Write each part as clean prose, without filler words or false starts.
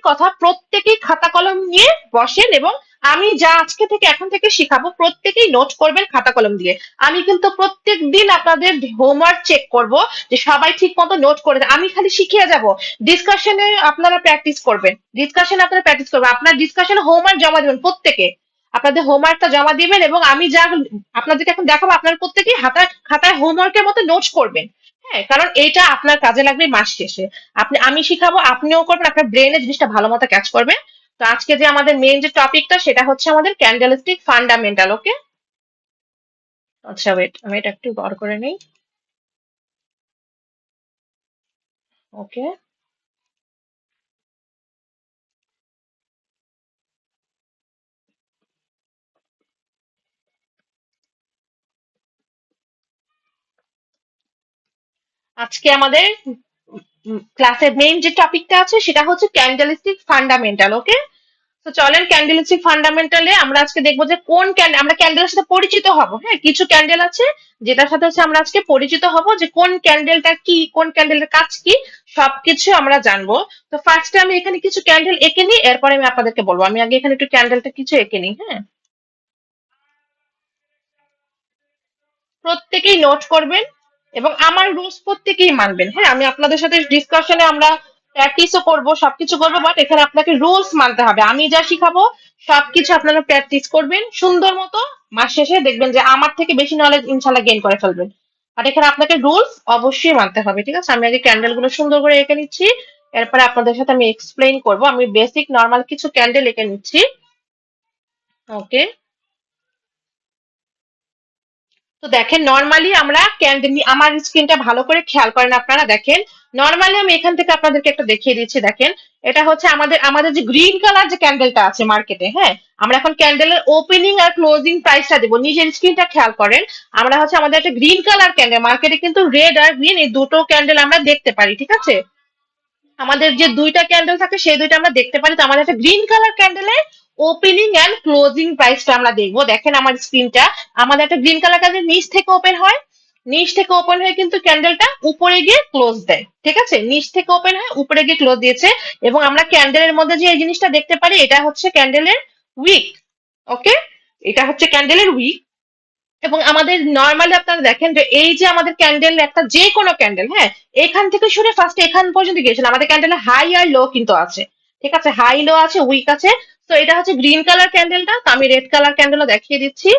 কথা, প্রত্যেকেই খাতা কলম নিয়ে বসেন এবং আমি যা আজকে থেকে এখন থেকে শিখাবো প্রত্যেকেই নোট করবেন খাতা কলম দিয়ে। আমি কিন্তু প্রত্যেক দিন আপনাদের হোমওয়ার্ক চেক করব যে সবাই ঠিক মতো নোট করে আমি খালি শিখিয়ে যাব। ডিসকাশনে আপনারা প্র্যাকটিস করবেন, আপনার ডিসকাশনে হোমওয়ার্ক জমা দেবেন প্রত্যেকে। আপনাদের হোমওয়ার্কটা জমা দিবেন এবং আমি যা আপনাদেরকে এখন দেখাবো আপনারা প্রত্যেকেই খাতায় হোমওয়ার্কের মতো নোটস করবেন। হ্যাঁ, কারণ এইটা আপনার কাজে লাগবে মাস শেষে। আমি শিখাবো, আপনিও করবেন, আপনার ব্রেনে জিনিসটা ভালো মতো ক্যাচ করবে। তো আজকে যে আমাদের মেইন যে টপিকটা সেটা হচ্ছে আমাদের ক্যান্ডেলস্টিক ফান্ডামেন্টাল। ওকে, আচ্ছা ওয়েট, আমি এটা একটু বড় করে নেই। ওকে, আজকে আমাদের ক্লাসের মেইন যে টপিকটা আছে সেটা হচ্ছে ক্যান্ডেলস্টিক ফান্ডামেন্টাল। ওকে, তো চলেন ক্যান্ডেলস্টিক ফান্ডামেন্টালে আমরা আজকে দেখবো যে কোন ক্যান্ডেল, আমরা ক্যান্ডেলের সাথে পরিচিত হব। হ্যাঁ, কিছু ক্যান্ডেল আছে যেটার সাথে হচ্ছে আমরা আজকে পরিচিত হব, যে কোন ক্যান্ডেলটা কি, কোন ক্যান্ডেলের কাজ কি, সবকিছু আমরা জানবো। তো ফার্স্টে আমি এখানে কিছু ক্যান্ডেল এঁকে নিই, এরপরে আমি আপনাদেরকে বলবো। আমি আগে এখানে একটু ক্যান্ডেলটা কিছু এঁকে নিই। হ্যাঁ, প্রত্যেকেই নোট করবেন এবং আমার রুলস প্রত্যেকেই মানবেন। হ্যাঁ, আমি আপনাদের সাথে ডিসকাশনে আমরা প্র্যাকটিসও করব, সবকিছু করবো, বাট এখানে আপনাকে রুলস মানতে হবে। আমি যা শিখাবো সবকিছু আপনারা প্র্যাকটিস করবেন সুন্দর মতো। মাস শেষে দেখবেন যে আমার থেকে বেশি নলেজ ইনশাল্লাহ গেইন করে ফেলবেন। আর এখানে আপনাকে রুলস অবশ্যই মানতে হবে। ঠিক আছে, আমি আগে ক্যান্ডেল গুলো সুন্দর করে এঁকে নিচ্ছি, এরপরে আপনাদের সাথে আমি এক্সপ্লেইন করব। আমি বেসিক নর্মাল কিছু ক্যান্ডেল এঁকে নিচ্ছি। ওকে, তো দেখেন নর্মালি আমরা ক্যান্ডেল, আমার স্ক্রিনটা ভালো করে খেয়াল করেন আপনারা। দেখেন নর্মালি আমি এখান থেকে আপনাদেরকে একটা দেখিয়ে দিচ্ছি। দেখেন এটা হচ্ছে আমাদের আমাদের যে গ্রিন কালার যে ক্যান্ডেলটা আছে মার্কেটে। হ্যাঁ, আমরা এখন ক্যান্ডেলের ওপেনিং আর ক্লোজিং প্রাইসটা দেবো, নিজের স্ক্রিনটা খেয়াল করেন। আমরা হচ্ছে আমাদের একটা গ্রিন কালার ক্যান্ডেল, মার্কেটে কিন্তু রেড আর গ্রিন এই দুটো ক্যান্ডেল আমরা দেখতে পারি। ঠিক আছে, আমাদের যে দুইটা ক্যান্ডেল থাকে সেই দুইটা আমরা দেখতে পারি। তো আমাদের একটা গ্রিন কালার ক্যান্ডেলের ওপেনিং এন্ড ক্লোজিং প্রাইসটা আমরা দেখবো। দেখেন আমার স্ক্রিনটা, আমাদের একটা গ্রিন কালার ক্যান্ডেল নিচ থেকে ওপেন হয়, নিচ থেকে ওপেন হয়ে কিন্তু ক্যান্ডেলটা উপরে গিয়ে ক্লোজ দেয়। ঠিক আছে, নিচ থেকে ওপেন হয়ে উপরে গিয়ে ক্লোজ দিয়েছে। এবং আমরা ক্যান্ডেলের মধ্যে যে এই জিনিসটা দেখতে পারি এটা হচ্ছে ক্যান্ডেলের উইক। ওকে, এটা হচ্ছে ক্যান্ডেলের উইক। এবং আমাদের নর্মালি আপনারা দেখেন যে এই যে আমাদের ক্যান্ডেল, একটা যে কোনো ক্যান্ডেল, হ্যাঁ, এখান থেকে শুরু ফার্স্ট এখান পর্যন্ত গিয়েছিল, আমাদের ক্যান্ডেলে হাই আর লো কিন্তু আছে। ঠিক আছে, হাই লো আছে, উইক আছে। তো এটা হচ্ছে গ্রিন কালার ক্যান্ডেলটা। তো আমি রেড কালার ক্যান্ডেলও দেখিয়ে দিচ্ছি।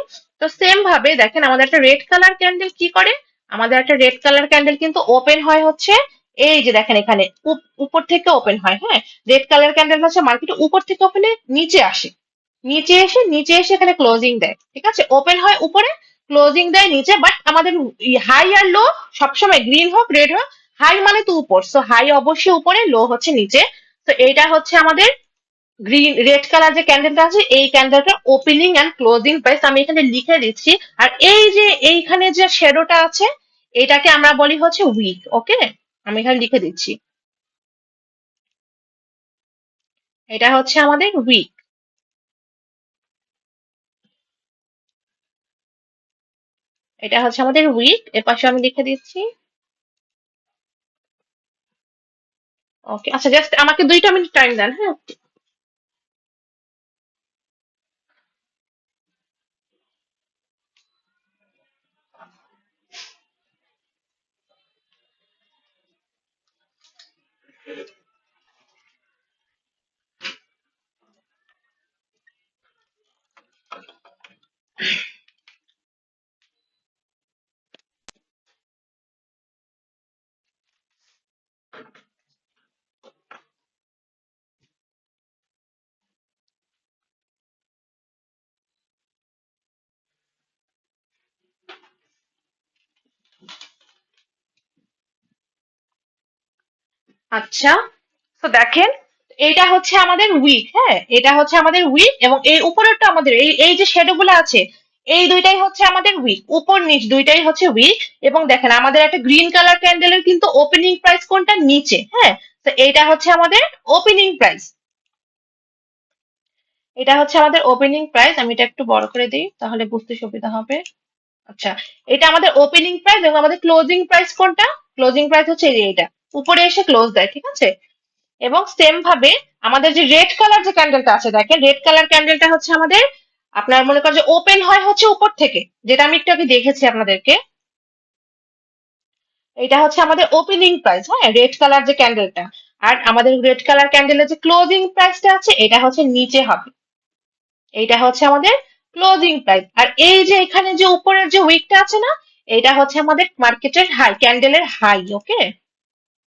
তো সেম ভাবে দেখেন আমাদের একটা রেড কালার ক্যান্ডেল কি করে, আমাদের একটা রেড কালার ক্যান্ডেল কিন্তু ওপেন হয় হচ্ছে এই যে দেখেন এখানে উপর থেকে ওপেন হয়। হ্যাঁ, রেড কালার ক্যান্ডেল হচ্ছে মার্কেটে উপর থেকে ওপেনে নিচে আসে, নিচে এসে এখানে ক্লোজিং দেয়। ঠিক আছে, ওপেন হয় উপরে, ক্লোজিং দেয় নিচে। বাট আমাদের হাই আর লো সবসময় গ্রিন হোক রেড হোক, হাই মানে তো উপর, সো হাই অবশ্যই উপরে, লো হচ্ছে নিচে। তো এটা হচ্ছে আমাদের গ্রিন রেড কালার যে ক্যান্ডেলটা আছে, এই ক্যান্ডেলটার ওপেনিং এন্ড ক্লোজিং প্রাইস আমি এখানে লিখে দিচ্ছি। আর এই যে এইখানে যে শ্যাডোটা আছে এটাকে আমরা বলি হচ্ছে উইক। ওকে, আমি এখানে লিখে দিচ্ছি, এটা হচ্ছে আমাদের উইক। এটা হচ্ছে আমাদের উইক, এর পাশে আমি লিখে দিচ্ছি। ওকে, আচ্ছা জাস্ট আমাকে 2টা মিনিট টাইম দেন। হ্যাঁ, আচ্ছা, তো দেখেন এটা হচ্ছে আমাদের উইক। হ্যাঁ, এটা হচ্ছে আমাদের উইক এবং এই উপরেরটা আমাদের এই এই যে শ্যাডো গুলো আছে এই দুইটাই হচ্ছে আমাদের উইক, উপর নিচ দুইটাই হচ্ছে উইক। এবং দেখেন আমাদের একটা গ্রিন কালার ক্যান্ডেলের কিন্তু ওপেনিং প্রাইস কোনটা, নিচে। হ্যাঁ, তো এইটা হচ্ছে আমাদের ওপেনিং প্রাইস, এটা হচ্ছে আমাদের ওপেনিং প্রাইস। আমি এটা একটু বড় করে দিই তাহলে বুঝতে সুবিধা হবে। আচ্ছা, এটা আমাদের ওপেনিং প্রাইস এবং আমাদের ক্লোজিং প্রাইস কোনটা, ক্লোজিং প্রাইস হচ্ছে এই যে এটা, উপরে এসে ক্লোজ দেয়। ঠিক আছে, এবং সেম ভাবে আমাদের যে রেড কালার যে ক্যান্ডেলটা আছে, দেখেন রেড কালার ক্যান্ডেলটা হচ্ছে আমাদের, আপনার মনে করেন যে ওপেন হয় হচ্ছে উপর থেকে, যেটা আমি একটু আগে দেখেছি আপনাদেরকে। এটা হচ্ছে আমাদের ওপেনিং প্রাইস, হ্যাঁ, রেড কালার যে ক্যান্ডেলটা। আর আমাদের রেড কালার ক্যান্ডেলের যে ক্লোজিং প্রাইসটা আছে, এটা হচ্ছে নিচে হবে। এইটা হচ্ছে আমাদের ক্লোজিং প্রাইস। আর এই যে এখানে যে উপরের যে উইকটা আছে না, এটা হচ্ছে আমাদের মার্কেটের হাই, ক্যান্ডেলের হাই। ওকে,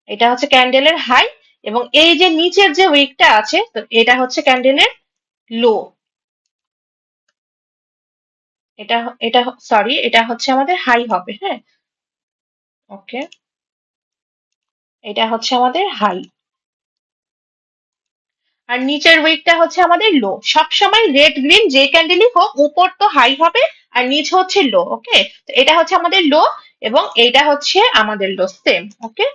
এটা হচ্ছে ক্যান্ডেলের হাই। এবং এই যে নিচের যে উইকটা আছে, তো এটা হচ্ছে ক্যান্ডেলের লো। এটা এটা সরি, এটা হচ্ছে আমাদের হাই হবে, হ্যাঁ। ওকে, এটা হচ্ছে আমাদের হাই। আর নিচের উইকটা হচ্ছে আমাদের লো। সবসময় রেড গ্রিন যে ক্যান্ডেলই হোক, উপর তো হাই হবে আর নিচ হচ্ছে লো। ওকে, তো এটা হচ্ছে আমাদের লো এবং এইটা হচ্ছে আমাদের লো, সেম। ওকে,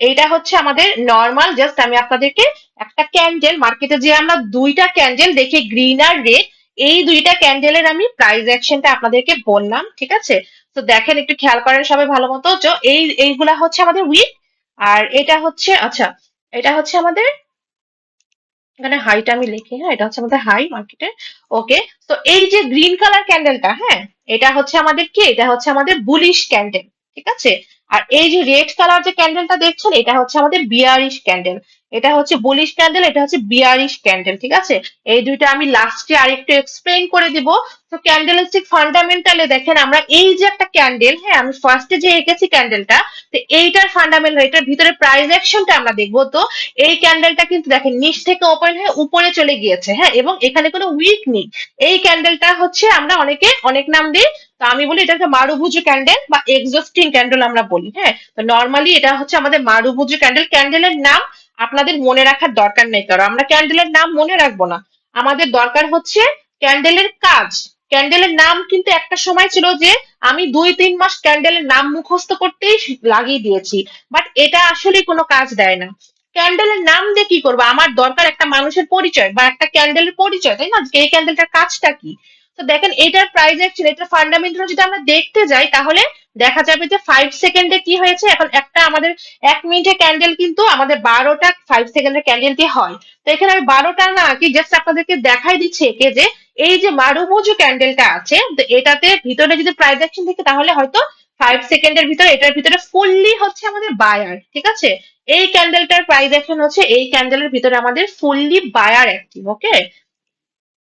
এইটা হচ্ছে আমাদের নর্মাল। জাস্ট আমি আপনাদেরকে একটা ক্যান্ডেল, মার্কেটে যে আমরা দুইটা ক্যান্ডেল দেখি, গ্রিন আর রেড, এই দুইটা ক্যান্ডেলের আমি প্রাইস অ্যাকশনটা আপনাদেরকে বললাম, ঠিক আছে। তো দেখেন, একটু খেয়াল করেন সবাই ভালো মতো। তো এইগুলা হচ্ছে আমাদের উইক। আর এটা হচ্ছে, আচ্ছা, এটা হচ্ছে আমাদের, এখানে হাইটা আমি লিখি, হ্যাঁ, এটা হচ্ছে আমাদের হাই মার্কেটে। ওকে, তো এই যে গ্রিন কালার ক্যান্ডেলটা, হ্যাঁ, এটা হচ্ছে আমাদের কি, এটা হচ্ছে আমাদের বুলিশ ক্যান্ডেল, ঠিক আছে। আর এই যে রেড কালার যে ক্যান্ডেলটা দেখছেন, এটা হচ্ছে আমাদের বিয়ারিশ ক্যান্ডেল। এটা হচ্ছে বুলিশ ক্যান্ডেল, এটা হচ্ছে বিয়ারিশ ক্যান্ডেল, ঠিক আছে। এই দুইটা আমি লাস্টে আরেকটু এক্সপ্লেইন করে দিব। তো ক্যান্ডেলিস্টিক ফান্ডামেন্টালে দেখেন, আমরা এই যে একটা ক্যান্ডেল, হ্যাঁ, আমি ফার্স্টে যে এঁকেছি ক্যান্ডেলটা, তো এইটার ফান্ডামেন্টাল, এটার ভিতরে প্রাইস অ্যাকশনটা আমরা দেখবো। তো এই ক্যান্ডেলটা কিন্তু দেখেন নিচ থেকে ওপেন হয়ে উপরে চলে গিয়েছে, হ্যাঁ, এবং এখানে কোনো উইক নেই। এই ক্যান্ডেলটা হচ্ছে আমরা অনেকে অনেক নাম দিই। তো আমি বলি এটা একটা মারুভুজু ক্যান্ডেল বা এক্সস্টিং ক্যান্ডেল আমরা বলি, হ্যাঁ। তো নর্মালি এটা হচ্ছে আমাদের মারুভুজু ক্যান্ডেল। ক্যান্ডেলের নাম আপনাদের মনে রাখার দরকার নেই, কারণ আমরা ক্যান্ডেলের নাম মনে রাখবো না। আমাদের দরকার হচ্ছে ক্যান্ডেলের কাজ। ক্যান্ডেলের নাম কিন্তু একটা সময় ছিল যে আমি 2-3 মাস ক্যান্ডেলের নাম মুখস্থ করতেই লাগিয়ে দিয়েছি, বাট এটা আসলে কোনো কাজ দেয় না। ক্যান্ডেলের নাম দিয়ে কি করবো? আমার দরকার একটা মানুষের পরিচয় বা একটা ক্যান্ডেলের পরিচয়, তাই না? যে এই ক্যান্ডেলটার কাজটা কি। তো দেখেন, এটার প্রাইস অ্যাকচুয়ালি, এটা ফান্ডামেন্টাল যদি আমরা দেখতে যাই, তাহলে দেখা যাবে যে 5 সেকেন্ডে কি হয়েছে। এখন একটা আমাদের 1 মিনিটে ক্যান্ডেল কিন্তু আমাদের 12টা 5 সেকেন্ডের ক্যান্ডেল দিয়ে হয়। তো এখানে আমি 12টা না কি, জাস্ট আপনাদেরকে দেখাই দিচ্ছি একে, যে এই যে মারুমুজু ক্যান্ডেলটা আছে, তো এটাতে ভিতরে যদি প্রাইস অ্যাকশন থাকে, তাহলে হয়তো 5 সেকেন্ডের ভিতরে এটার ভিতরে ফুললি হচ্ছে আমাদের বায়ার, ঠিক আছে। এই ক্যান্ডেলটার প্রাইস অ্যাকশন হচ্ছে, এই ক্যান্ডেলের ভিতরে আমাদের ফুললি বায়ার অ্যাক্টিভ। ওকে,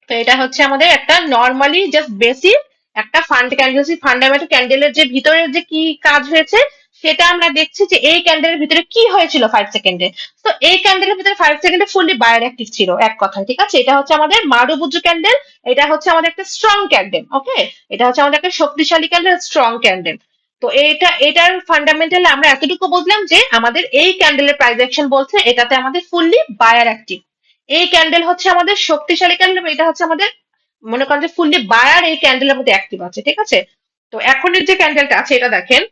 তো এটা হচ্ছে আমাদের একটা নর্মালি জাস্ট বেসিক একটা ফান্ডামেন্টাল ক্যান্ডেলের যে ভিতরে যে কি কাজ হয়েছে, সেটা আমরা দেখছি যে এই ক্যান্ডেলের ভিতরে কি হয়েছিল 5 সেকেন্ডে। তো এই ক্যান্ডেলের ভিতরে 5 সেকেন্ডে ফুললি বায়ার অ্যাক্টিভ ছিল, এক কথায়, ঠিক আছে। এটা হচ্ছে আমাদের মারুবুজু ক্যান্ডেল। এটা হচ্ছে আমাদের একটা স্ট্রং ক্যান্ডেল। ওকে, এটা হচ্ছে আমাদের একটা শক্তিশালী ক্যান্ডেল, স্ট্রং ক্যান্ডেল। তো এটার ফান্ডামেন্টাল আমরা এতটুকু বুঝলাম যে আমাদের এই ক্যান্ডেলের প্রাইস অ্যাকশন বলছে এটাতে আমাদের ফুললি বায়ার অ্যাক্টিভ। এই ক্যান্ডেল হচ্ছে আমাদের শক্তিশালী ক্যান্ডেল, এটা হচ্ছে আমাদের মনে করেন যে ফুললি বায়ার এই ক্যান্ডেলের মধ্যে অ্যাক্টিভ আছে, ঠিক আছে। তো এখনের যে ক্যান্ডেলটা আছে, এটা দেখেন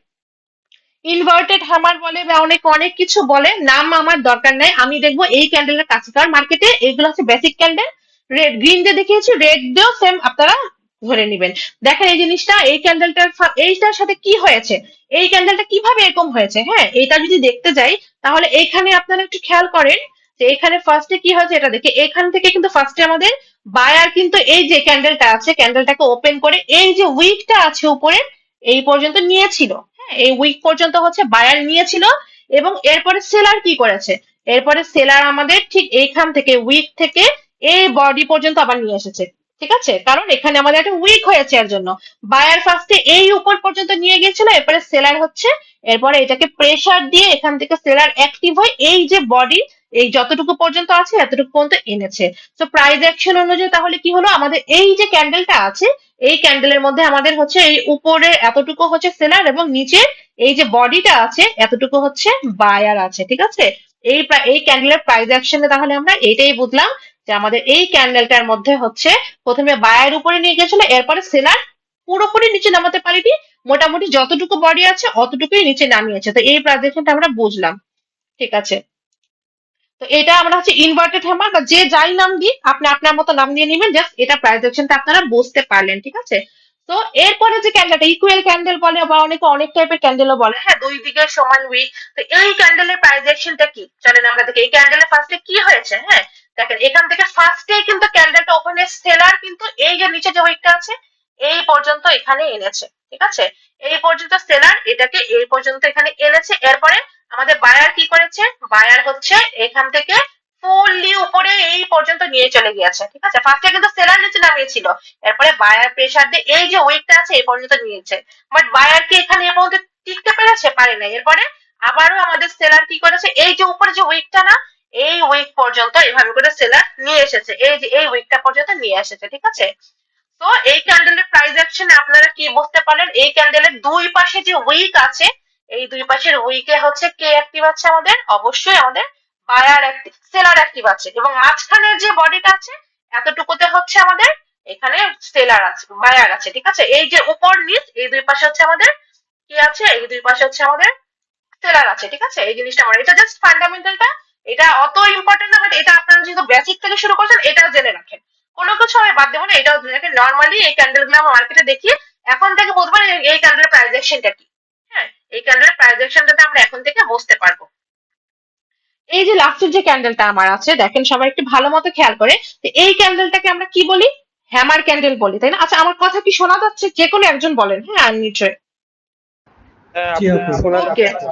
ইনভার্টেড হ্যামার বলে বা অনেক অনেক কিছু বলে, নাম আমার দরকার নাই। আমি দেখবো এই ক্যান্ডেলের কাছে, কারণ মার্কেটে এগুলো হচ্ছে বেসিক ক্যান্ডেল। রেড গ্রিন যে দেখিয়েছি, রেড দিয়েও সেম আপনারা ধরে নিবেন। দেখেন এই জিনিসটা, এই ক্যান্ডেলটার এইটার সাথে কি হয়েছে, এই ক্যান্ডেলটা কিভাবে এরকম হয়েছে, হ্যাঁ, এটা যদি দেখতে যাই, তাহলে এখানে আপনারা একটু খেয়াল করেন যে এখানে ফার্স্টে কি হয়েছে। এটা দেখে এখান থেকে কিন্তু ফার্স্টে আমাদের বায়ার কিন্তু এই যে ক্যান্ডেলটা আছে, ক্যান্ডেলটাকে ওপেন করে এই যে উইকটা আছে উপরে, এই পর্যন্ত নিয়েছিল, হ্যাঁ, এই উইক পর্যন্ত হচ্ছে বায়ার নিয়েছিল। এবং এরপরে সেলার কি করেছে, এরপরে সেলার আমাদের ঠিক এইখান থেকে উইক থেকে এই বডি পর্যন্ত আবার নিয়ে এসেছে, ঠিক আছে। কারণ এখানে আমাদের একটা উইক হয়েছে, এর জন্য বায়ার ফার্স্টে এই উপর পর্যন্ত নিয়ে গিয়েছিল, এরপরে সেলার হচ্ছে, এরপরে এটাকে প্রেসার দিয়ে এখান থেকে সেলার অ্যাক্টিভ হয়ে এই যে বডি, এই যতটুকু পর্যন্ত আছে এতটুকু পর্যন্ত এনেছে। তো প্রাইস অ্যাকশন অনুযায়ী তাহলে কি হলো, আমাদের এই যে ক্যান্ডেলটা আছে, এই ক্যান্ডেলের মধ্যে আমাদের হচ্ছে এই উপরের এতটুকু হচ্ছে সেলার এবং নিচে এই যে বডিটা আছে এতটুকু হচ্ছে বায়ার আছে, ঠিক আছে। এই ক্যান্ডেলের প্রাইস অ্যাকশনে তাহলে আমরা এইটাই বুঝলাম যে আমাদের এই ক্যান্ডেলটার মধ্যে হচ্ছে প্রথমে বায়ার উপরে নিয়ে গেছিল, এরপরে সেলার পুরোপুরি নিচে নামাতে পারিনি, মোটামুটি যতটুকু বডি আছে অতটুকুই নিচে নামিয়েছে। তো এই প্রাইস অ্যাকশনটা আমরা বুঝলাম, ঠিক আছে। তো এটা আমরা হচ্ছে ইনভার্টেড হ্যামার বা যে যাই নাম দিই, আপনি আপনার মতো নাম দিয়ে নিবেন, জাস্ট এটা প্রাইজেকশনটা আপনারা বুঝতে পারলেন, ঠিক আছে। তো এরপরে যে ক্যান্ডেলটা ইকুয়াল ক্যান্ডেল বলে বা অনেকে অনেক টাইপের ক্যান্ডেলও বলে, হ্যাঁ, দুই দিকে সমান উইক। তো এই ক্যান্ডেলের প্রাইজেকশনটা কি, চলেন আমরা দেখি। এই ক্যান্ডেলের ফার্স্টে কি হয়েছে, হ্যাঁ, দেখেন এখান থেকে ফার্স্টেই কিন্তু ক্যান্ডেলটা ওপেন সেলার কিন্তু এই যে নিচে যে উইকটা আছে এই পর্যন্ত এখানে এনেছে, ঠিক আছে? এই পর্যন্ত সেলার এটাকে এই পর্যন্ত এখানে এনেছে। এরপরে আমাদের বায়ার কি করেছে, বায়ার হচ্ছে এখান থেকে ফুললি উপরে এই পর্যন্ত নিয়ে চলে গিয়েছে, ঠিক আছে? ফার্স্টে কিন্তু সেলার নিচে নামিয়েছিল, এরপরে বায়ার প্রেসার দিয়ে এই যে উইকটা আছে এই পর্যন্ত নিয়েছে, বাট বায়ার কি এখানে এ পর্যন্ত টিকতে পেরেছে? পারে না। এরপরে আবারও আমাদের সেলার কি করেছে, এই যে উপরে যে উইকটা না, এই উইক পর্যন্ত এভাবে করে সেলার নিয়ে এসেছে, এই যে এই উইকটা পর্যন্ত নিয়ে এসেছে, ঠিক আছে? তো এই ক্যান্ডেলের প্রাইস অ্যাকশন আপনারা কি বুঝতে পারলেন, এই ক্যান্ডেলের দুই পাশে যে উইক আছে এই দুই পাশের উইকে হচ্ছে কে অ্যাক্টিভ আছে, আমাদের অবশ্যই আমাদের বায়ার অ্যাক্টিভ, সেলার অ্যাক্টিভ আছে, এবং মাঝখানের যে বডিটা আছে এতটুকুতে হচ্ছে আমাদের এখানে সেলার আছে, বায়ার আছে, ঠিক আছে? এই যে উপর নিচ এই দুই পাশে হচ্ছে আমাদের কি আছে, এই দুই পাশে হচ্ছে আমাদের সেলার আছে, ঠিক আছে? এই জিনিসটা আমার, এটা জাস্ট ফান্ডামেন্টালটা, এটা অত ইম্পর্টেন্ট না, বাট এটা আপনারা যেহেতু বেসিক থেকে শুরু করছেন এটাও জেনে রাখেন, কোনো কিছু আমি বাদ দেবো না, এটাও জেনে রাখেন। নর্মালি এই ক্যান্ডেল গুলো আমরা মার্কেটে দেখি, এখন থেকে বুঝবেন এই ক্যান্ডেলের প্রাইস অ্যাকশনটা কি। হ্যাঁ, এই ক্যান্ডেলের প্রাইস অ্যাকশনটাতে আমরা এখন থেকে বুঝতে পারবো। এই যে লাস্টের যে ক্যান্ডেলটা আমার আছে দেখেন, সবাই একটু ভালো মতো খেয়াল করে, তো এই ক্যান্ডেলটাকে আমরা কি বলি, হ্যামার ক্যান্ডেল বলি, তাই না? আচ্ছা, আমার কথা কি শোনা যাচ্ছে? যে কোনো একজন বলেন, হ্যাঁ আনমিউটেড। হ্যাঁ, জি আপু। শোনা ওকে, যাচ্ছে।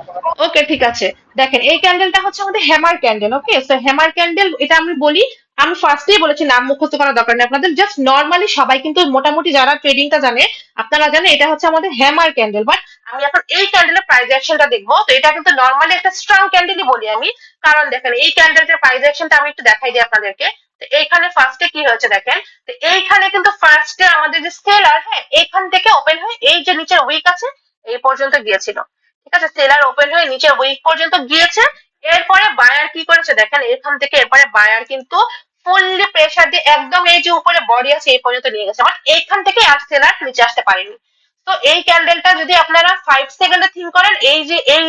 ওকে, ঠিক আছে। দেখেন এই ক্যান্ডেলটা হচ্ছে আমাদের হ্যামার ক্যান্ডেল। ওকে, তো হ্যামার ক্যান্ডেল এটা আমি বলি, আমি ফার্স্টেই বলেছি, নাম মুখস্থ করার দরকার নেই আপনাদের, জাস্ট নর্মালি সবাই কিন্তু মোটামুটি যারা ট্রেডিংটা জানে আপনারা জানেন এটা হচ্ছে আমাদের হ্যামার ক্যান্ডেল। বাট আমি এখন এই ক্যান্ডেলের প্রাইস অ্যাকশনটা দেখবো, তো এটা কিন্তু নর্মালি একটা স্ট্রং ক্যান্ডেলই বলি আমি, কারণ দেখেন এই ক্যান্ডেলটার প্রাইস অ্যাকশনটা আমি একটু দেখাই দিই আপনাদেরকে। তো এইখানে ফার্স্টে কি হয়েছে দেখেন, তো এইখানে কিন্তু ফার্স্টে আমাদের যে সেলার, হ্যাঁ, এইখান থেকে ওপেন হয়ে এই যে নিচের উইক আছে এই পর্যন্ত গিয়েছিল, ঠিক আছে? সেলার ওপেন হয়ে নিচের উইক পর্যন্ত গিয়েছে। এরপরে বায়ার কি করেছে দেখেন, এখান থেকে এরপরে বায়ার কিন্তু ফুললি প্রেসার দিয়ে একদম এই যে উপরে বডি আছে এই পর্যন্ত নিয়ে গেছে, মানে এইখান থেকে আর সেলার নিচে আসতে পারেনি। তো এই ক্যান্ডেলটা যদি আপনারা 5 সেকেন্ডে থিঙ্ক করেন, এই যে এই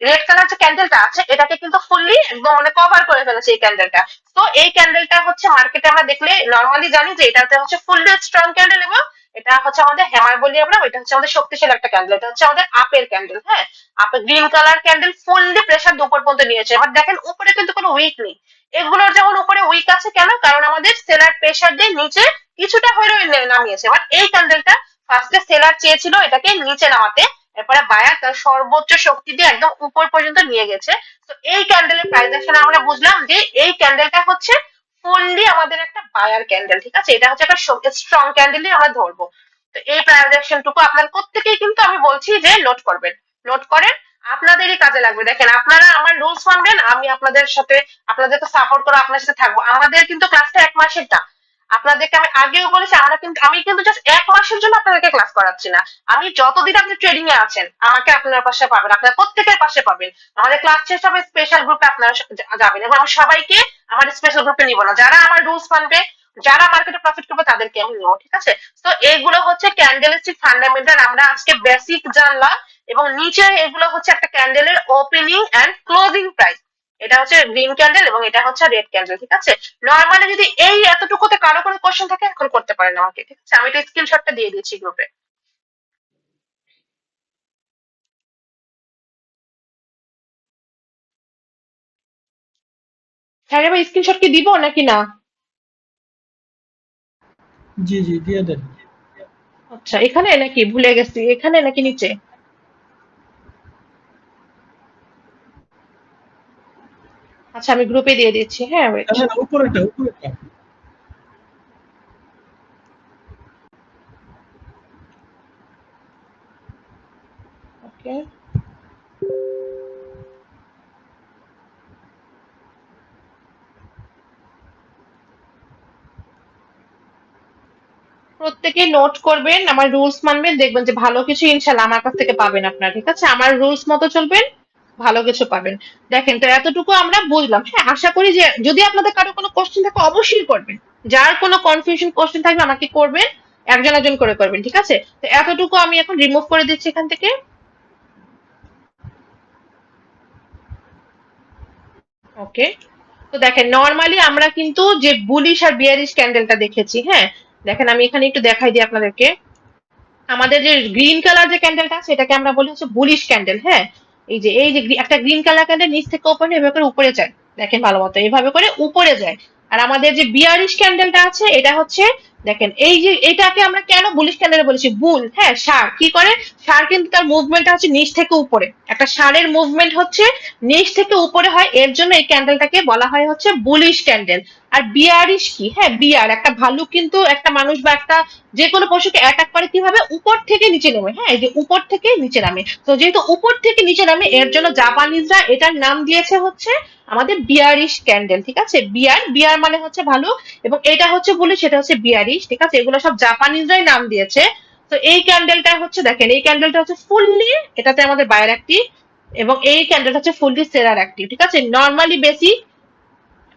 রেড কালার যে ক্যান্ডেলটা আছে এটাকে কিন্তু ফুললি একদম মানে কভার করে ফেলেছে এই ক্যান্ডেলটা। তো এই ক্যান্ডেলটা হচ্ছে মার্কেটে আমরা দেখলে নর্মালি জানি যে এটাতে হচ্ছে ফুললি স্ট্রং ক্যান্ডেল, এবং এটা হচ্ছে আমাদের হ্যামার বলি আমরা, এটা হচ্ছে আমাদের শক্তিশালী একটা ক্যান্ডেল, এটা হচ্ছে আমাদের আপের ক্যান্ডেল। হ্যাঁ, আপের green colour candle fully pressure দুপুর পর্যন্ত নিয়েছে। এবার দেখেন উপরে কিন্তু কোনো উইক নেই, এগুলোর যেমন উপরে উইক আছে কেন, কারণ আমাদের সেলার প্রেসার দিয়ে নিচে কিছুটা হলেও নামিয়েছে। বাট এই ক্যান্ডেলটা ফার্স্টে সেলার চেয়েছিল এটাকে নিচে নামাতে, এরপরে বায়ার তার সর্বোচ্চ শক্তি দিয়ে একদম উপর পর্যন্ত নিয়ে গেছে। তো এই ক্যান্ডেলের প্রাইস অ্যাকশনে আমরা বুঝলাম যে এই ক্যান্ডেলটা হচ্ছে ফুললি আমাদের একটা বায়ার ক্যান্ডেল, ঠিক আছে? এটা হচ্ছে একটা স্ট্রং ক্যান্ডেলই আমরা ধরবো। তো এই ট্রানজাকশন টুকু আপনার প্রত্যেকেই কিন্তু আমি বলছি যে নোট করবেন, নোট করেন, আপনাদেরই কাজে লাগবে। দেখেন আপনারা আমার রুলস মানবেন, আমি আপনাদের সাথে আপনাদেরকে সাপোর্ট করে আপনার সাথে থাকবো। আমাদের কিন্তু ক্লাসটা 1 মাসের না, আপনাদেরকে আমি আগেও বলেছি, আমি কিন্তু জাস্ট 1 মাসের জন্য আপনাদেরকে ক্লাস করাচ্ছি না, আমি যতদিন আপনি ট্রেডিং এ আছেন আমাকে আপনার পাশে পাবেন, আপনার প্রত্যেকের পাশে পাবেন। আমাদের ক্লাস শেষ হবে, স্পেশাল গ্রুপে আপনারা যাবেন, এবং আমি সবাইকে আমার স্পেশাল গ্রুপে নিব না, যারা আমার রুলস মানবে, যারা মার্কেটে প্রফিট করবে তাদেরকে আমি নেবো, ঠিক আছে? তো এইগুলো হচ্ছে ক্যান্ডেলিস্টিক ফান্ডামেন্টাল, আমরা আজকে বেসিক জানলাম, এবং নিচে এগুলো হচ্ছে একটা ক্যান্ডেলের ওপেনিং এন্ড ক্লোজিং প্রাইস, এটা হচ্ছে গ্রিন ক্যান্ডেল এবং এটা হচ্ছে রেড ক্যান্ডেল, ঠিক আছে? নর্মালি যদি এই এতটুকুতে কারো কোনো কোশ্চেন থাকে এখন করতে পারেন আমাকে, ঠিক আছে? আমি এটা স্ক্রিনশটটা দিয়ে দিয়েছি গ্রুপে। হ্যাঁ রে ভাই, স্ক্রিনশট কি দিব নাকি না? জি জি দিয়ে দেন। আচ্ছা, এখানে নাকি ভুলে গেছি, এখানে নাকি নিচে? আচ্ছা, আমি গ্রুপে দিয়ে দিচ্ছি, হ্যাঁ ওয়েট। না না উপরেটা উপরেটা। ওকে, প্রত্যেকে নোট করবেন, আমার রুলস মানবেন, দেখবেন যে ভালো কিছু ইনশাল্লাহ আমার কাছ থেকে পাবেন আপনারা, ঠিক আছে? আমার রুলস মতো চলবেন, ভালো কিছু পাবেন। দেখেন, তো এতটুকু আমরা বুঝলাম। হ্যাঁ, আশা করি যে যদি আপনাদের কারো কোনো কোশ্চেন থাকে অবশ্যই করবেন, যার কোনো কনফিউশন কোশ্চেন থাকবে আমাকে করবেন, একজন একজন করে করবেন, ঠিক আছে? তো এতটুকু আমি এখন রিমুভ করে দিচ্ছি এখান থেকে। ওকে, তো দেখেন নর্মালি আমরা কিন্তু যে বুলিশ আর বিয়ারিশ ক্যান্ডেলটা দেখেছি, হ্যাঁ, দেখেন আমি এখানে একটু দেখাই দিই আপনাদেরকে। আমাদের যে গ্রিন কালার যে ক্যান্ডেলটা সেটাকে আমরা বলি হচ্ছে বুলিশ ক্যান্ডেল। হ্যাঁ, এই যে একটা গ্রিন কালার ক্যান্ডেল নিচ থেকে ওপেন এভাবে করে উপরে যায়, দেখেন ভালো মতো এইভাবে করে উপরে যায়। আর আমাদের যে বিয়ারিশ ক্যান্ডেলটা আছে এটা হচ্ছে, দেখেন এই যে এটাকে আমরা কেন বুলিশ ক্যান্ডেল বলেছি, বুল, হ্যাঁ, ষাঁড় কি করে, ষাঁড় কিন্তু তার মুভমেন্টটা হচ্ছে নিচ থেকে উপরে, একটা ষাঁড়ের মুভমেন্ট হচ্ছে নিচ থেকে উপরে হয়, এর জন্য এই ক্যান্ডেলটাকে বলা হয় হচ্ছে বুলিশ ক্যান্ডেল। আর বিয়ারিশ কি, হ্যাঁ, বিয়ার একটা ভাল্লুক কিন্তু একটা মানুষ বা একটা যে কোনো পশুকে অ্যাটাক করে কিভাবে, উপর থেকে নিচে নামে, হ্যাঁ, এই যে উপর থেকে নিচে নামে, তো যেহেতু উপর থেকে নিচে নামে এর জন্য জাপানিজরা এটার নাম দিয়েছে হচ্ছে আমাদের বিয়ারিশ ক্যান্ডেল, ঠিক আছে, বিয়ার, বিয়ার মানে হচ্ছে ভালো, এবং এটা হচ্ছে বলে সেটা হচ্ছে বিয়ারিশ, ঠিক আছে, এগুলো সব জাপানিজরাই নাম দিয়েছে। তো এই ক্যান্ডেলটা হচ্ছে, দেখেন এই ক্যান্ডেলটা হচ্ছে ফুললি, এটাতে আমাদের বায়ার অ্যাক্টিভ, এবং এই ক্যান্ডেলটা হচ্ছে ফুললি সেলার অ্যাক্টিভ, ঠিক আছে, নর্মালি বেশি,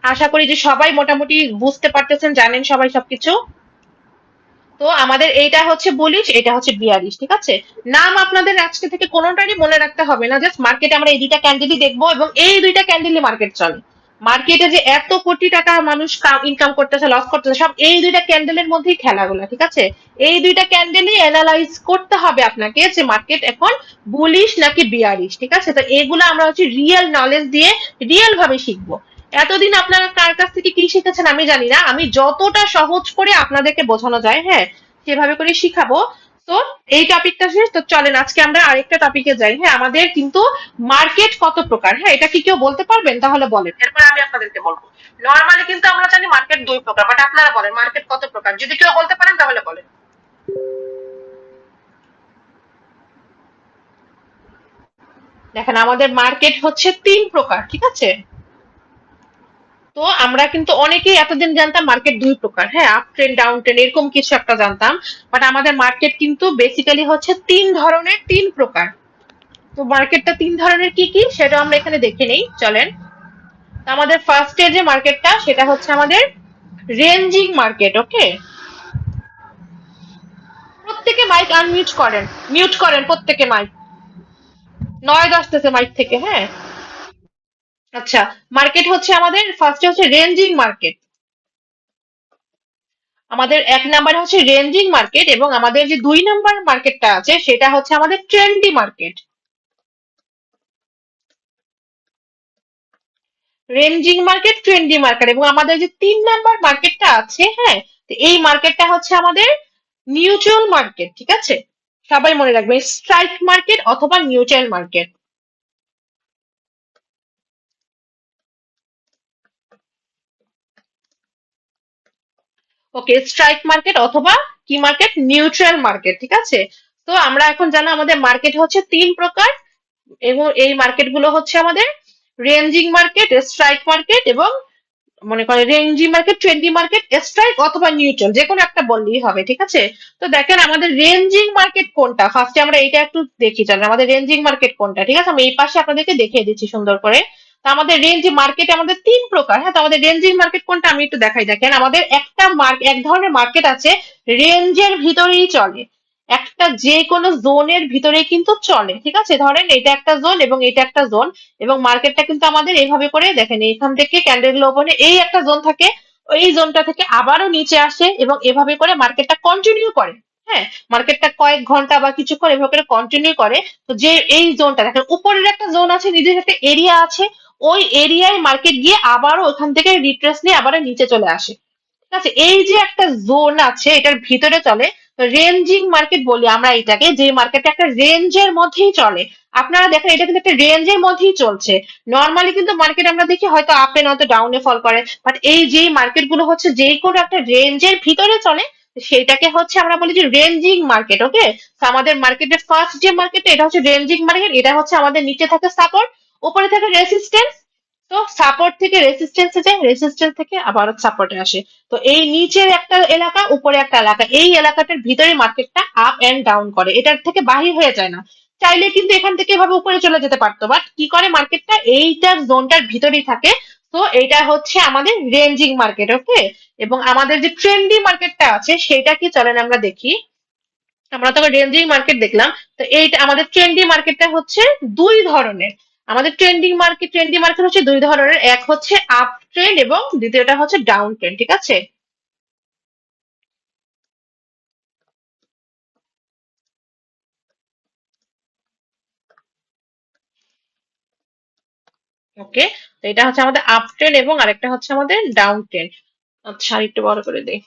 আশা করি যে সবাই মোটামুটি বুঝতে পারতেছেন, জানেন সবাই সবকিছু। তো আমাদের এইটা হচ্ছে বুলিশ, এটা হচ্ছে বিয়ারিশ, ঠিক আছে। নাম আপনাদের আজকে থেকে কোনোটারই মনে রাখতে হবে না, জাস্ট মার্কেটে আমরা এই দুইটা ক্যান্ডেলই দেখবো, এবং এই দুইটা ক্যান্ডেলই মার্কেট চলে। মার্কেটে যে এত কোটি টাকা মানুষ ইনকাম করতেছে, লস করতেছে, সব এই দুইটা ক্যান্ডেলের মধ্যেই খেলাগুলো, ঠিক আছে। এই দুইটা ক্যান্ডেলই অ্যানালাইজ করতে হবে আপনাকে যে মার্কেট এখন বুলিশ নাকি বিয়ারিশ, ঠিক আছে। তো এগুলো আমরা হচ্ছে রিয়েল নলেজ দিয়ে রিয়েল ভাবে শিখবো। এতদিন আপনারা কার কাছ থেকে কি শিখেছেন আমি জানি না, আমি যতটা সহজ করে আপনাদেরকে বোঝানো যায়, হ্যাঁ, সেভাবে করে শিখাবো। তো এই টপিকটা শেষ, তো চলেন আজকে আমরা আরেকটা টপিকে যাই। হ্যাঁ, আমাদের কিন্তু মার্কেট কত প্রকার, হ্যাঁ, এটা কি কেউ বলতে পারবেন, তাহলে বলেন, এরপর আমি আপনাদেরকে বলবো। নর্মালি কিন্তু আমরা জানি মার্কেট দুই প্রকার, বাট আপনারা বলেন মার্কেট কত প্রকার, যদি কেউ বলতে পারেন তাহলে বলেন। দেখেন আমাদের মার্কেট হচ্ছে তিন প্রকার, ঠিক আছে। তো আমরা কিন্তু অনেকেই এতদিন জানতাম মার্কেট দুই প্রকার, হ্যাঁ, আপ ট্রেন্ড ডাউন ট্রেন্ড এরকম কিছু একটা জানতাম, বাট আমাদের মার্কেট কিন্তু বেসিক্যালি হচ্ছে তিন ধরনের, তিন প্রকার। তো মার্কেটটা তিন ধরনের কি কি সেটা আমরা এখানে দেখে নেই, চলেন। তো আমাদের ফার্স্টে যে মার্কেটটা সেটা হচ্ছে আমাদের রেঞ্জিং মার্কেট, ওকে। প্রত্যেকে মাইক আনমিউট করেন, মিউট করেন প্রত্যেকে মাইক, নয়েজ আসতেছে মাইক থেকে, হ্যাঁ। আচ্ছা, মার্কেট হচ্ছে আমাদের ফার্স্টে হচ্ছে রেঞ্জিং মার্কেট, আমাদের এক নাম্বার হচ্ছে রেঞ্জিং মার্কেট, এবং আমাদের যে দুই নাম্বার মার্কেটটা আছে সেটা হচ্ছে আমাদের trendy market. Ranging market, trendy market, এবং আমাদের যে তিন নাম্বার মার্কেটটা আছে, হ্যাঁ, তো এই মার্কেটটা হচ্ছে আমাদের নিউট্রাল মার্কেট, ঠিক আছে। সবাই মনে রাখবেন, স্ট্রাইক মার্কেট অথবা নিউট্রাল মার্কেট। ওকে, স্ট্রাইক মার্কেট অথবা কি মার্কেট, নিউট্রাল মার্কেট, ঠিক আছে। তো আমরা এখন জানলাম আমাদের মার্কেট হচ্ছে তিন প্রকার, এবং এই মার্কেট গুলো হচ্ছে আমাদের রেঞ্জিং মার্কেট, স্ট্রাইক মার্কেট, এবং মনে করেন Renji market, trendy market, strike অথবা নিউট্রাল, যে কোনো একটা বললেই হবে, ঠিক আছে। তো দেখেন আমাদের রেঞ্জিং মার্কেট কোনটা, ফার্স্টে আমরা এইটা একটু দেখি, চলেন আমাদের রেঞ্জিং মার্কেট কোনটা, ঠিক আছে, আমি এই পাশে আপনাদেরকে দেখিয়ে দিচ্ছি সুন্দর করে। তো আমাদের রেঞ্জ মার্কেট আমাদের তিন প্রকার, হ্যাঁ, তো আমাদের রেঞ্জিং মার্কেট কোনটা আমি একটু দেখাই, দেখেন আমাদের একটা এক ধরনের মার্কেট আছে রেঞ্জের ভিতরেই চলে, একটা যে কোনো জোনের ভিতরে কিন্তু চলে, ঠিক আছে, ধরেন এটা একটা জোন এবং এটা একটা জোন, এবং মার্কেটটা কিন্তু আমাদের এইভাবে করে দেখেন, এখান থেকে ক্যান্ডেল গুলো ওপেনে এই একটা জোন থাকে, এই জোনটা থেকে আবারও নিচে আসে, এবং এভাবে করে মার্কেটটা কন্টিনিউ করে, হ্যাঁ, মার্কেটটা কয়েক ঘন্টা বা কিছুক্ষণ এভাবে করে কন্টিনিউ করে। তো যে এই জোনটা দেখেন উপরের একটা জোন আছে, নিজের একটা এরিয়া আছে, ওই এরিয়ায় মার্কেট গিয়ে আবারও ওখান থেকে রিট্রেস নিয়ে আবারও নিচে চলে আসে, ঠিক আছে, এই যে একটা জোন আছে এটার ভিতরে চলে। রেঞ্জিং মার্কেট বলি আমরা এটাকে, যে মার্কেটটা একটা রেঞ্জের মধ্যেই চলে। আপনারা দেখেন এটা কিন্তু একটা রেঞ্জের মধ্যেই চলছে। নর্মালি কিন্তু মার্কেট আমরা দেখি হয়তো আপে নয়তো ডাউনে ফল করে, বাট এই যে মার্কেট গুলো হচ্ছে যে কোনো একটা রেঞ্জের ভিতরে চলে, সেটাকে হচ্ছে আমরা বলি যে রেঞ্জিং মার্কেট, ওকে। আমাদের মার্কেটের ফার্স্ট যে মার্কেট এটা হচ্ছে রেঞ্জিং মার্কেট, এটা হচ্ছে আমাদের নিচে থাকে সাপোর্ট, উপরে থাকে রেসিস্টেন্স। তো সাপোর্ট থেকে রেসিস্টেন্সে যায়, রেসিস্টেন্স থেকে আবার সাপোর্টে আসে। তো এই নিচের একটা এলাকা, উপরে একটা এলাকা, এই এলাকাটার ভিতরে মার্কেটটা আপ এন্ড ডাউন করে, এটার থেকে বাহির হয়ে যায় না। চাইলে কিন্তু এখান থেকে এভাবে উপরে চলে যেতে পারতো, বাট কি করে মার্কেটটা এইটার জোনটার ভিতরেই থাকে। তো এটা হচ্ছে আমাদের রেঞ্জিং মার্কেট, ওকে। এবং আমাদের যে ট্রেন্ডি মার্কেটটা আছে সেটা কি, চলেন আমরা দেখি। আমরা তো রেঞ্জিং মার্কেট দেখলাম, তো এইটা আমাদের ট্রেন্ডি মার্কেটটা হচ্ছে দুই ধরনের। আমাদের ট্রেন্ডি মার্কেট হচ্ছে দুই ধরনের, এক হচ্ছে আপ ট্রেন্ড এবং দ্বিতীয়টা হচ্ছে ডাউন ট্রেন্ড, ঠিক আছে। ওকে, তো এটা হচ্ছে আমাদের আপ ট্রেন্ড এবং আরেকটা হচ্ছে আমাদের ডাউন ট্রেন্ড। আচ্ছা, আর একটু বড় করে দিই।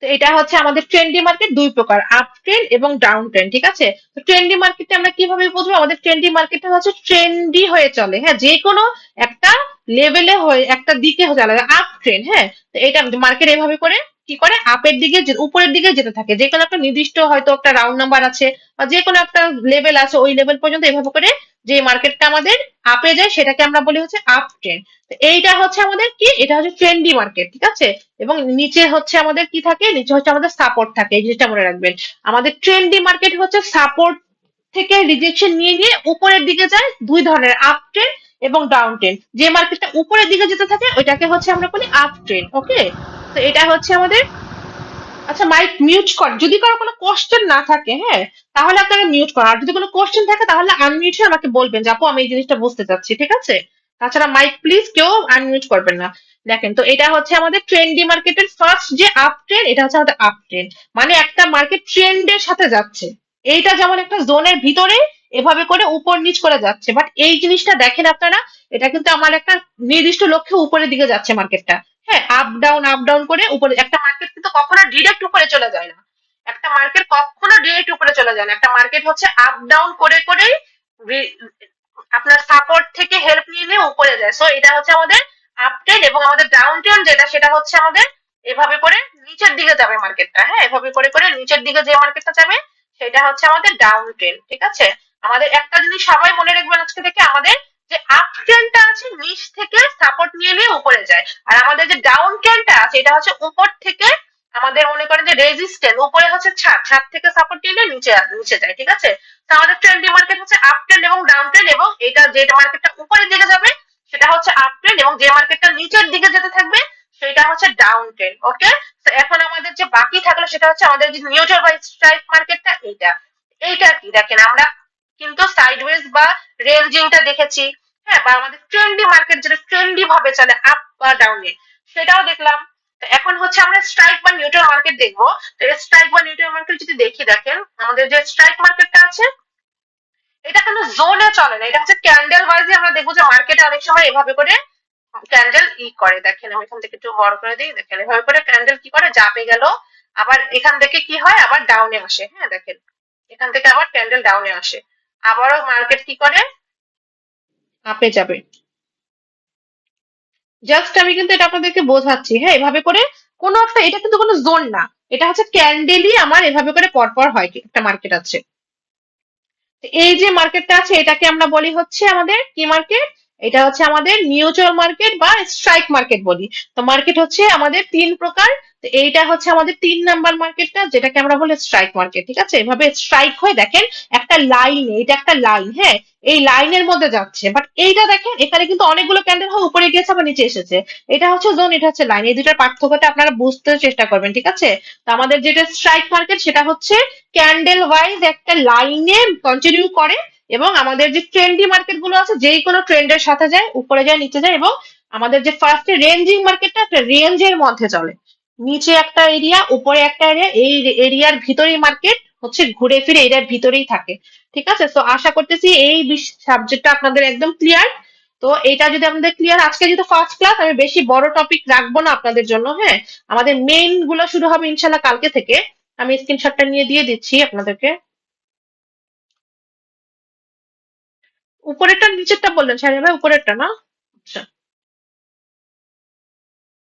তো এটা হচ্ছে আমাদের ট্রেন্ডি মার্কেট দুই প্রকার, আপ ট্রেন্ড এবং ডাউন ট্রেন্ড, ঠিক আছে? তো ট্রেন্ডি মার্কেটে আমরা কিভাবে বুঝবো? আমাদের ট্রেন্ডি মার্কেটটা হচ্ছে ট্রেন্ডি হয়ে চলে, হ্যাঁ, যে কোনো একটা লেভেলে হয়ে একটা দিকে চলে, আপ ট্রেন্ড, হ্যাঁ। তো এটা মার্কেট এভাবে করে কি করে আপের দিকে উপরের দিকে যেতে থাকে, যে কোনো একটা নির্দিষ্ট হয়তো একটা রাউন্ড নাম্বার আছে বা যে কোনো একটা লেভেল আছে, ওই লেভেল পর্যন্ত এভাবে করে যে মার্কেটটা আমাদের আপে যায় সেটাকে আমরা বলি হচ্ছে আপ ট্রেন্ড। তো এইটা হচ্ছে আমাদের কি, এটা হচ্ছে ট্রেন্ডি মার্কেট, ঠিক আছে? এবং নিচে হচ্ছে আমাদের কি থাকে, নিচে হচ্ছে আমাদের সাপোর্ট থাকে, এই জিনিসটা মনে রাখবেন। আমাদের ট্রেন্ডি মার্কেট হচ্ছে সাপোর্ট থেকে রিজেকশন নিয়ে নিয়ে উপরের দিকে যায়, দুই ধরনের, আপ ট্রেন্ড এবং ডাউন ট্রেন্ড। যে মার্কেটটা উপরের দিকে যেতে থাকে ওইটাকে হচ্ছে আমরা বলি আপ ট্রেন্ড, ওকে? তো এটা হচ্ছে আমাদের। আচ্ছা, মাইক মিউট কর, যদি কারো কোনো কোশ্চেন না থাকে, হ্যাঁ, তাহলে আপনারা মিউট করেন, আর যদি কোনো কোশ্চেন থাকে তাহলে আনমিউট হয়ে আমাকে বলবেন যে আপু আমি এই জিনিসটা বুঝতে চাচ্ছি, ঠিক আছে? তাছাড়া মাইক প্লিজ কেউ আনমিউট করবেন না। দেখেন, তো এটা হচ্ছে আমাদের ট্রেন্ডি মার্কেটের ফার্স্ট যে আপ ট্রেন্ড, এটা হচ্ছে আমাদের আপ ট্রেন্ড, মানে একটা মার্কেট ট্রেন্ডের সাথে যাচ্ছে। এইটা যেমন একটা জোনের ভিতরে এভাবে করে উপর নিচ করে যাচ্ছে, বাট এই জিনিসটা দেখেন আপনারা, এটা কিন্তু আমার একটা নির্দিষ্ট লক্ষ্যে উপরের দিকে যাচ্ছে মার্কেটটা। হ্যাঁ, আপ ডাউন করে উপরে, একটা মার্কেট কিন্তু কখনো ডিরেক্ট উপরে চলে যায় না। একটা মার্কেট কখনো ডিরেক্ট উপরে চলে যায় না, একটা মার্কেট হচ্ছে আপ ডাউন করে করেই আপনার সাপোর্ট থেকে হেল্প নিয়ে নিয়ে উপরে যায়। সো এটা হচ্ছে আমাদের আপ ট্রেন্ড, এবং আমাদের ডাউন ট্রেন্ড যেটা, সেটা হচ্ছে আমাদের এভাবে করে নিচের দিকে যাবে মার্কেটটা, হ্যাঁ, এভাবে করে করে নিচের দিকে যে মার্কেটটা যাবে সেটা হচ্ছে আমাদের ডাউন ট্রেন্ড, ঠিক আছে? আমাদের একটা জিনিস সবাই মনে রাখবেন আজকে থেকে, আমাদের যে আপ ট্রেন্ডটা আছে নিচ থেকে সাপোর্ট নিয়ে নিয়ে উপরে যায়, আর আমাদের যে ডাউন ট্রেন্ডটা আছে এটা হচ্ছে উপর থেকে আমাদের মনে করেন যে রেজিস্ট্যান্স, উপরে হচ্ছে ছাদ, ছাদ থেকে সাপোর্ট নিয়ে নিয়ে নিচে নিচে যায়, ঠিক আছে? তো আমাদের ট্রেন্ডি মার্কেট হচ্ছে আপ ট্রেন্ড এবং ডাউন ট্রেন্ড, এবং এটা যে মার্কেটটা উপরের দিকে যাবে সেটা হচ্ছে আপ ট্রেন্ড, এবং যে মার্কেটটা নিচের দিকে যেতে থাকবে সেটা হচ্ছে ডাউন ট্রেন্ড, ওকে? তো এখন আমাদের যে বাকি থাকলো সেটা হচ্ছে আমাদের যে নিউট্রাল বা স্ট্রাইক মার্কেটটা, এইটা এইটা কি দেখেন, আমরা কিন্তু সাইডওয়েজ বা রেঞ্জিংটা দেখেছি, হ্যাঁ, বা আমাদের ট্রেন্ডি মার্কেট যেটা ট্রেন্ডি ভাবে চলে আপ বা ডাউনে, সেটাও দেখলাম। তো এখন হচ্ছে আমরা স্ট্রাইক বা নিউট্রাল মার্কেট দেখবো। তো স্ট্রাইক বা নিউট্রাল মার্কেট যদি দেখি, দেখেন আমাদের যে স্ট্রাইক মার্কেটটা আছে এটা কোনো জোনে চলে না, এটা হচ্ছে ক্যান্ডেল ওয়াইজে আমরা দেখবো যে মার্কেটে অনেক সময় এভাবে করে ক্যান্ডেল করে, দেখেন আমি এখান থেকে একটু বড় করে দিই, দেখেন এভাবে করে ক্যান্ডেল কি করে, চাপে গেল, আবার এখান থেকে কি হয়, আবার ডাউনে আসে, হ্যাঁ, দেখেন এখান থেকে আবার ক্যান্ডেল ডাউনে আসে, আবারও মার্কেট কি করে, আপে যাবে। জাস্ট আমি কিন্তু এটা আপনাদেরকে বোঝাচ্ছি, হ্যাঁ, এভাবে করে কোনো একটা, এটা কিন্তু কোনো জোন না, এটা হচ্ছে ক্যান্ডেলই আমার এভাবে করে পরপর হয়, একটা মার্কেট আছে। এই যে মার্কেটটা আছে এটাকে আমরা বলি হচ্ছে আমাদের কি মার্কেট, এটা হচ্ছে আমাদের মিউচুয়াল মার্কেট বা স্ট্রাইক মার্কেট বলি। তো মার্কেট হচ্ছে আমাদের তিন প্রকার। তো এইটা হচ্ছে আমাদের ৩ নাম্বার মার্কেটটা, যেটাকে আমরা বলি স্ট্রাইক মার্কেট, ঠিক আছে? এভাবে স্ট্রাইক হয়ে দেখেন একটা লাইন, এটা একটা লাইন, হ্যাঁ, এই লাইনের মধ্যে যাচ্ছে, বাট এইটা দেখেন এখানে কিন্তু অনেকগুলো ক্যান্ডেল হয় উপরে গিয়েছে আবার নিচে এসেছে। এটা হচ্ছে জোন, এটা হচ্ছে লাইন, এই দুটার পার্থক্যটা আপনারা বুঝতে চেষ্টা করবেন, ঠিক আছে? তো আমাদের যেটা স্ট্রাইক মার্কেট সেটা হচ্ছে ক্যান্ডেল ওয়াইজ একটা লাইনে কন্টিনিউ করে, এবং আমাদের যে ট্রেন্ডি মার্কেট গুলো আছে যেই কোনো ট্রেন্ডের সাথে যায়, উপরে যায় নিচে যায়, এবং আমাদের যে ফার্স্টে রেঞ্জিং মার্কেটটা একটা রেঞ্জের মধ্যে চলে, নিচে একটা এরিয়া উপরে একটা এরিয়া, এই এরিয়ার ভিতরেই মার্কেট হচ্ছে ঘুরে ফিরে এরিয়ার ভিতরেই থাকে, ঠিক আছে? তো আশা করতেছি এই সাবজেক্টটা আপনাদের একদম ক্লিয়ার। তো এটা যদি আমাদের ক্লিয়ার, আজকে যেহেতু ফার্স্ট ক্লাস আমি বেশি বড় টপিক রাখবো না আপনাদের জন্য, হ্যাঁ, আমাদের মেইন গুলো শুরু হবে ইনশাল্লাহ কালকে থেকে। আমি স্ক্রিনশটটা নিয়ে দিয়ে দিচ্ছি আপনাদেরকে। উপরেরটা নিচেরটা বললেন, সাহেব ভাই, উপরেরটা না? আচ্ছা।